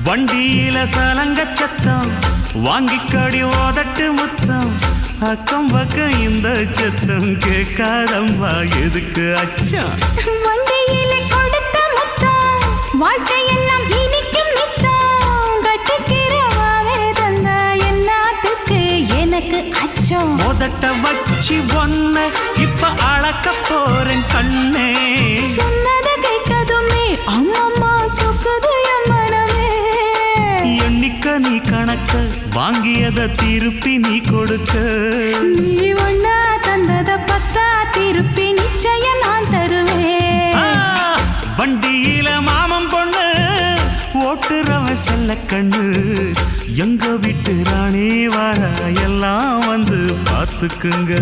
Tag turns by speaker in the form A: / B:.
A: வண்டியில சலங்க சத்தம் வாங்கிக்கடி ஓதட்டு முத்தம் அக்கம் பக்கம் இந்த சத்தம் கேட்காதம்மா எதுக்கு அச்சம்
B: வண்டியில கொடுத்த முத்தம் வாழ்க்கையெல்லாம் இனிக்கும் நித்தம் கட்டுக்கிறவாவே தந்த என்னத்துக்கு எனக்கு அச்சம்
A: ஓதட்ட வச்சு ஒன்ன இப்ப அளக்க போறேன் கண்ணே
B: சொன்னத கேட்கதுமே அம்மம்மா சொக்குது என் மனமே
A: எண்ணிக்க நீ கணக்க வாங்கியத திருப்பி நீ கொடுக்க
B: நீ ஒன்னா தந்தத பத்தா திருப்பி நிச்சயம் நான் தருவேன்
A: வண்டியில மாமன் பொண்ணு ஓட்டுறவன் செல்ல கண்ணு எங்க வீட்டு ராணி வார எல்லாம் வந்து பார்த்துக்குங்க